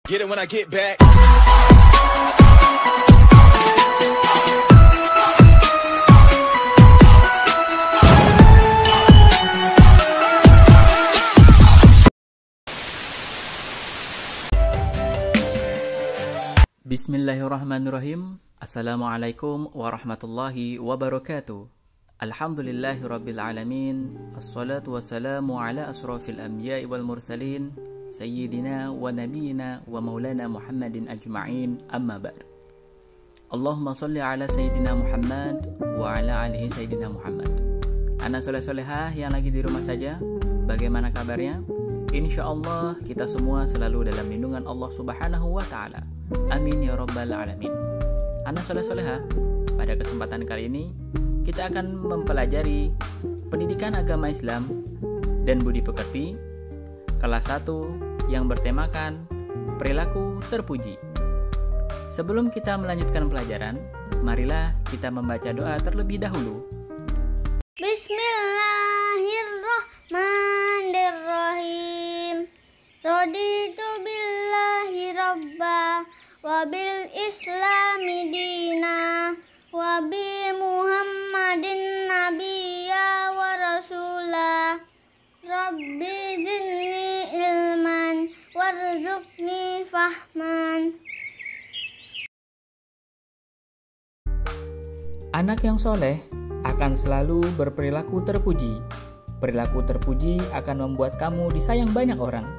Get it when I get back. Bismillahirrahmanirrahim. Assalamualaikum warahmatullahi wabarakatuh. Alhamdulillahi rabbil alamin. Assalatu wassalamu ala asrafil anbiya'i wal mursalin, sayyidina wa nabiyina wa maulana Muhammadin ajma'in, amma ba'd. Allahumma salli ala sayyidina Muhammad wa ala alihi sayyidina Muhammad. Anak soleh-solehah yang lagi di rumah saja, bagaimana kabarnya? Insyaallah kita semua selalu dalam lindungan Allah Subhanahu wa taala. Amin ya rabbal alamin. Anak soleh-soleha, pada kesempatan kali ini kita akan mempelajari pendidikan agama Islam dan budi pekerti kelas 1 yang bertemakan perilaku terpuji. Sebelum kita melanjutkan pelajaran, marilah kita membaca doa terlebih dahulu. Bismillahirrahmanirrahim. Raditu billahi rabba wa bil islami dina wa bi muhammadin nabiyya wa rasula. Rabbi zidni ilman warzuqni fahman. Anak yang soleh akan selalu berperilaku terpuji. Perilaku terpuji akan membuat kamu disayang banyak orang.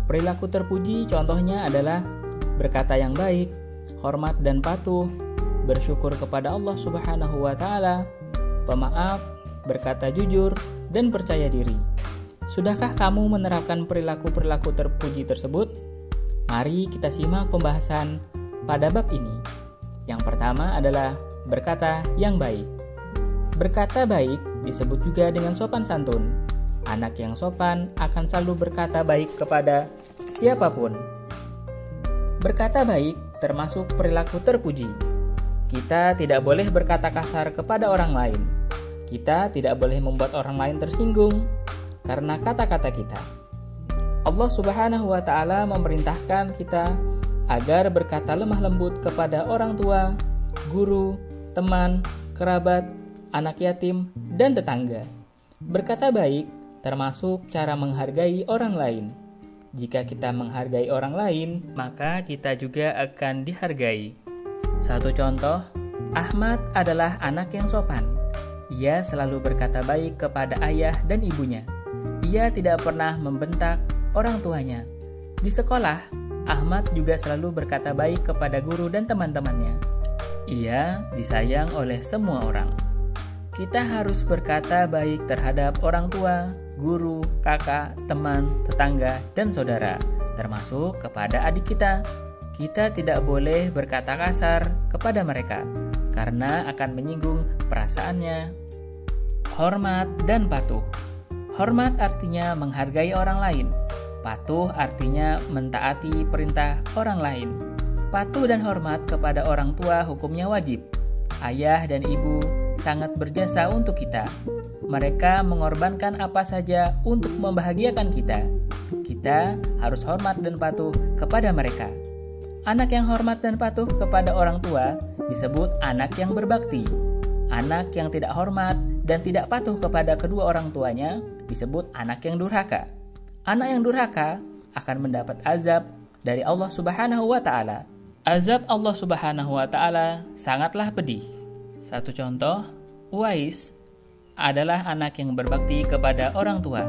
Perilaku terpuji contohnya adalah berkata yang baik, hormat dan patuh, bersyukur kepada Allah Subhanahu wa taala, pemaaf, berkata jujur, dan percaya diri. Sudahkah kamu menerapkan perilaku-perilaku terpuji tersebut? Mari kita simak pembahasan pada bab ini. Yang pertama adalah berkata yang baik. Berkata baik disebut juga dengan sopan santun. Anak yang sopan akan selalu berkata baik kepada siapapun. Berkata baik termasuk perilaku terpuji. Kita tidak boleh berkata kasar kepada orang lain. Kita tidak boleh membuat orang lain tersinggung karena kata-kata kita. Allah Subhanahu wa taala memerintahkan kita agar berkata lemah lembut kepada orang tua, guru, teman, kerabat, anak yatim, dan tetangga. Berkata baik termasuk cara menghargai orang lain. Jika kita menghargai orang lain, maka kita juga akan dihargai. Satu contoh, Ahmad adalah anak yang sopan. Ia selalu berkata baik kepada ayah dan ibunya. Ia tidak pernah membentak orang tuanya. Di sekolah, Ahmad juga selalu berkata baik kepada guru dan teman-temannya. Ia disayang oleh semua orang. Kita harus berkata baik terhadap orang tua, guru, kakak, teman, tetangga, dan saudara, termasuk kepada adik kita. Kita tidak boleh berkata kasar kepada mereka, karena akan menyinggung perasaannya. Hormat dan patuh. Hormat artinya menghargai orang lain. Patuh artinya mentaati perintah orang lain. Patuh dan hormat kepada orang tua hukumnya wajib. Ayah dan ibu sangat berjasa untuk kita. Mereka mengorbankan apa saja untuk membahagiakan kita. Kita harus hormat dan patuh kepada mereka. Anak yang hormat dan patuh kepada orang tua disebut anak yang berbakti. Anak yang tidak hormat dan tidak patuh kepada kedua orang tuanya disebut anak yang durhaka. Anak yang durhaka akan mendapat azab dari Allah Subhanahu wa taala. Azab Allah Subhanahu wa taala sangatlah pedih. Satu contoh, Uwais adalah anak yang berbakti kepada orang tua.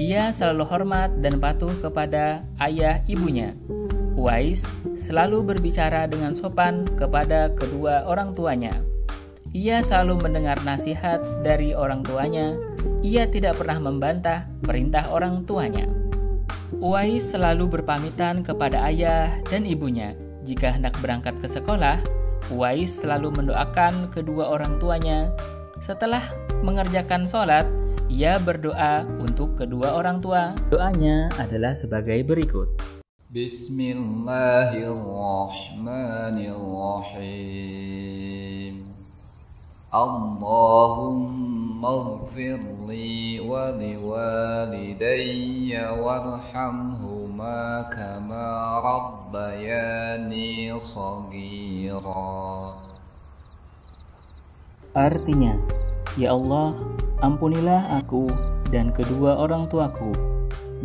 Ia selalu hormat dan patuh kepada ayah ibunya. Uwais selalu berbicara dengan sopan kepada kedua orang tuanya. Ia selalu mendengar nasihat dari orang tuanya. Ia tidak pernah membantah perintah orang tuanya. Uwais selalu berpamitan kepada ayah dan ibunya. Jika hendak berangkat ke sekolah, Uwais selalu mendoakan kedua orang tuanya. Setelah mengerjakan sholat, ia berdoa untuk kedua orang tua. Doanya adalah sebagai berikut. Bismillahirrahmanirrahim. Allahumma ighfirli wa liwalidayya warhamhuma kama rabbayani كاني صغيرا. Artinya, ya Allah, ampunilah aku dan kedua orang tuaku,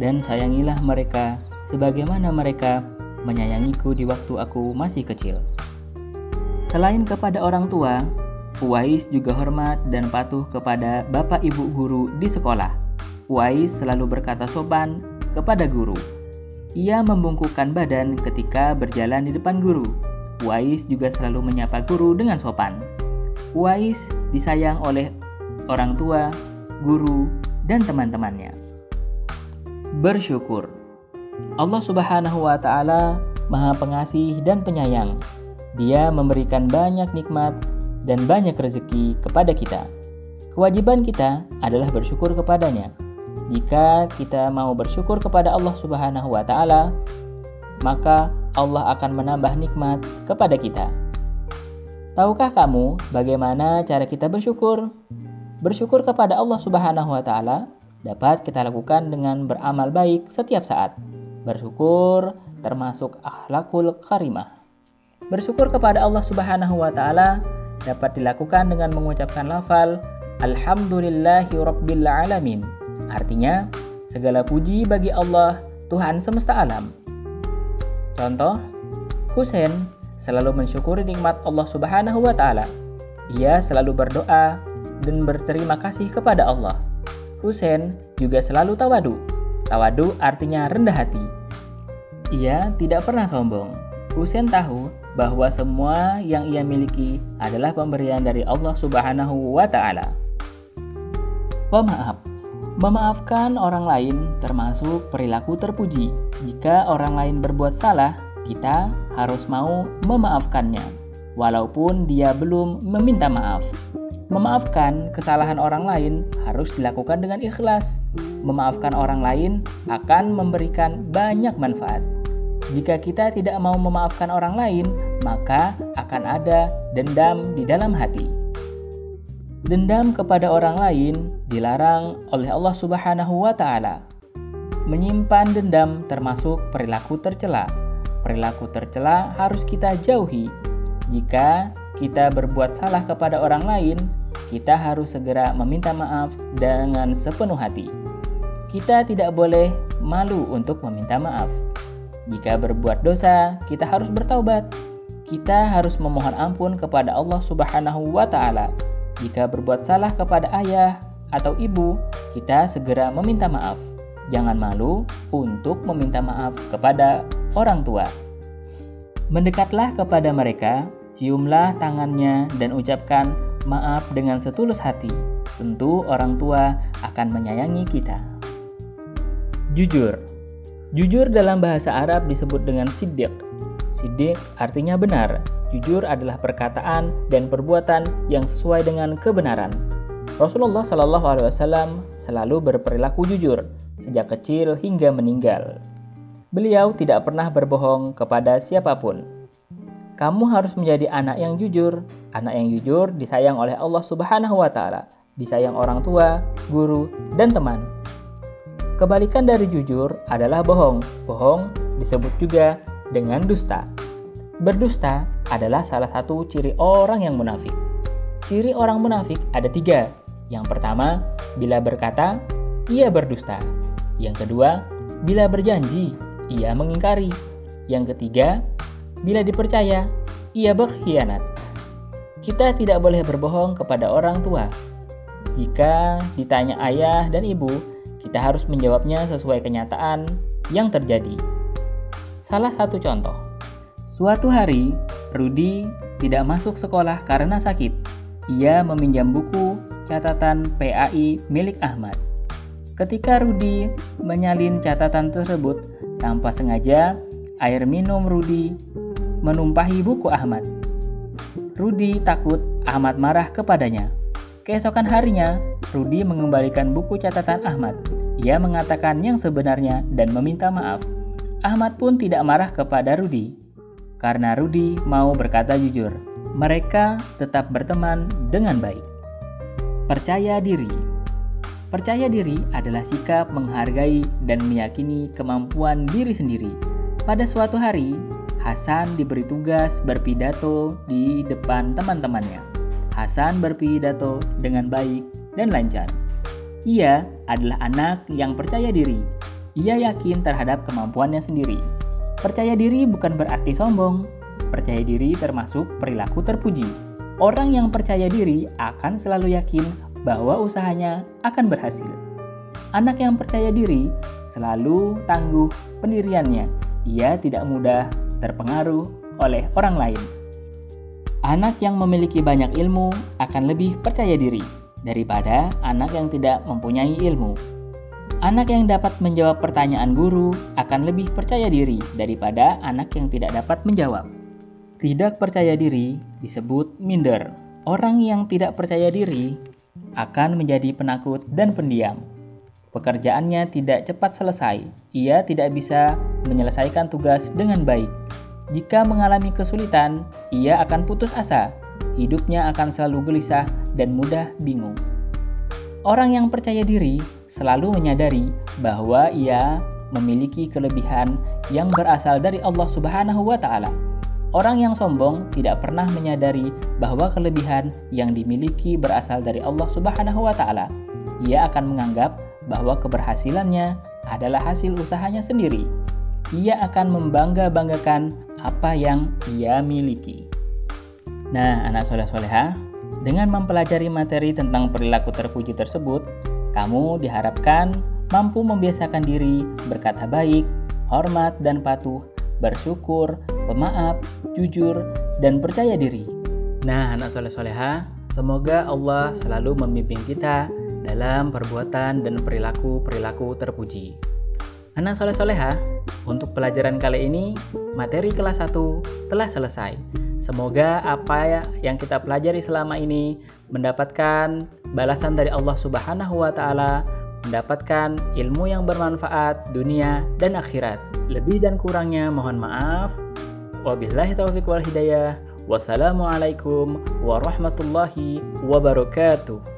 dan sayangilah mereka sebagaimana mereka menyayangiku di waktu aku masih kecil. Selain kepada orang tua, Uwais juga hormat dan patuh kepada bapak ibu guru di sekolah. Uwais selalu berkata sopan kepada guru. Ia membungkukkan badan ketika berjalan di depan guru. Uwais juga selalu menyapa guru dengan sopan. Uwais disayang oleh orang tua, guru, dan teman-temannya. Bersyukur. Allah Subhanahu wa Ta'ala Maha Pengasih dan Penyayang. Dia memberikan banyak nikmat dan banyak rezeki kepada kita. Kewajiban kita adalah bersyukur kepadanya. Jika kita mau bersyukur kepada Allah Subhanahu wa Ta'ala, maka Allah akan menambah nikmat kepada kita. Tahukah kamu bagaimana cara kita bersyukur? Bersyukur kepada Allah Subhanahu wa Ta'ala dapat kita lakukan dengan beramal baik setiap saat. Bersyukur termasuk akhlakul karimah. Bersyukur kepada Allah Subhanahu wa Ta'ala dapat dilakukan dengan mengucapkan lafal Alhamdulillahi Rabbil Alamin. Artinya, segala puji bagi Allah, Tuhan semesta alam. Contoh, Husain selalu mensyukuri nikmat Allah Subhanahu wa Ta'ala. Ia selalu berdoa dan berterima kasih kepada Allah. Husain juga selalu tawadu. Tawadu artinya rendah hati. Ia tidak pernah sombong. Husain tahu bahwa semua yang ia miliki adalah pemberian dari Allah Subhanahu wa Ta'ala. Pemaaf. Memaafkan orang lain termasuk perilaku terpuji. Jika orang lain berbuat salah, kita harus mau memaafkannya, walaupun dia belum meminta maaf. Memaafkan kesalahan orang lain harus dilakukan dengan ikhlas. Memaafkan orang lain akan memberikan banyak manfaat. Jika kita tidak mau memaafkan orang lain, maka akan ada dendam di dalam hati. Dendam kepada orang lain dilarang oleh Allah Subhanahu wa Ta'ala. Menyimpan dendam termasuk perilaku tercela. Perilaku tercela harus kita jauhi. Jika kita berbuat salah kepada orang lain, kita harus segera meminta maaf dengan sepenuh hati. Kita tidak boleh malu untuk meminta maaf. Jika berbuat dosa, kita harus bertaubat. Kita harus memohon ampun kepada Allah Subhanahu wa Ta'ala. Jika berbuat salah kepada ayah atau ibu, kita segera meminta maaf. Jangan malu untuk meminta maaf kepada orang tua. Mendekatlah kepada mereka, ciumlah tangannya dan ucapkan maaf dengan setulus hati. Tentu orang tua akan menyayangi kita. Jujur. Jujur dalam bahasa Arab disebut dengan siddiq. Siddiq artinya benar. Jujur adalah perkataan dan perbuatan yang sesuai dengan kebenaran. Rasulullah SAW selalu berperilaku jujur sejak kecil hingga meninggal. Beliau tidak pernah berbohong kepada siapapun. Kamu harus menjadi anak yang jujur. Anak yang jujur disayang oleh Allah Subhanahu wa Ta'ala, disayang orang tua, guru, dan teman. Kebalikan dari jujur adalah bohong. Bohong disebut juga dengan dusta. Berdusta adalah salah satu ciri orang yang munafik. Ciri orang munafik ada 3. Yang pertama, bila berkata, ia berdusta. Yang kedua, bila berjanji, ia mengingkari. Yang ketiga, bila dipercaya, ia berkhianat. Kita tidak boleh berbohong kepada orang tua. Jika ditanya ayah dan ibu, kita harus menjawabnya sesuai kenyataan yang terjadi. Salah satu contoh, suatu hari Rudi tidak masuk sekolah karena sakit. Ia meminjam buku catatan PAI milik Ahmad. Ketika Rudi menyalin catatan tersebut, tanpa sengaja air minum Rudi menumpahi buku Ahmad. Rudi takut Ahmad marah kepadanya. Keesokan harinya, Rudi mengembalikan buku catatan Ahmad. Ia mengatakan yang sebenarnya dan meminta maaf. Ahmad pun tidak marah kepada Rudi, karena Rudi mau berkata jujur. Mereka tetap berteman dengan baik. Percaya diri. Percaya diri adalah sikap menghargai dan meyakini kemampuan diri sendiri. Pada suatu hari Hasan diberi tugas berpidato di depan teman-temannya. Hasan berpidato dengan baik dan lancar. Ia adalah anak yang percaya diri. Ia yakin terhadap kemampuannya sendiri. Percaya diri bukan berarti sombong. Percaya diri termasuk perilaku terpuji. Orang yang percaya diri akan selalu yakin bahwa usahanya akan berhasil. Anak yang percaya diri selalu tangguh pendiriannya. Ia tidak mudah terpengaruh oleh orang lain. Anak yang memiliki banyak ilmu akan lebih percaya diri daripada anak yang tidak mempunyai ilmu. Anak yang dapat menjawab pertanyaan guru akan lebih percaya diri daripada anak yang tidak dapat menjawab. Tidak percaya diri disebut minder. Orang yang tidak percaya diri akan menjadi penakut dan pendiam. Pekerjaannya tidak cepat selesai. Ia tidak bisa menyelesaikan tugas dengan baik. Jika mengalami kesulitan, ia akan putus asa. Hidupnya akan selalu gelisah dan mudah bingung. Orang yang percaya diri selalu menyadari bahwa ia memiliki kelebihan yang berasal dari Allah Subhanahu wa Ta'ala. Orang yang sombong tidak pernah menyadari bahwa kelebihan yang dimiliki berasal dari Allah Subhanahu wa Ta'ala. Ia akan menganggap bahwa keberhasilannya adalah hasil usahanya sendiri. Ia akan membangga-banggakan apa yang ia miliki. Nah, anak soleh-soleha, dengan mempelajari materi tentang perilaku terpuji tersebut, kamu diharapkan mampu membiasakan diri berkata baik, hormat dan patuh, bersyukur, pemaaf, jujur, dan percaya diri. Nah, anak soleh-soleha, semoga Allah selalu membimbing kita dalam perbuatan dan perilaku terpuji. Anak soleh-soleha, untuk pelajaran kali ini, materi kelas 1 telah selesai. Semoga apa yang kita pelajari selama ini mendapatkan balasan dari Allah Subhanahu wa Ta'ala, mendapatkan ilmu yang bermanfaat dunia dan akhirat. Lebih dan kurangnya mohon maaf. Wabillahi taufiq wal hidayah. Wassalamualaikum warahmatullahi wabarakatuh.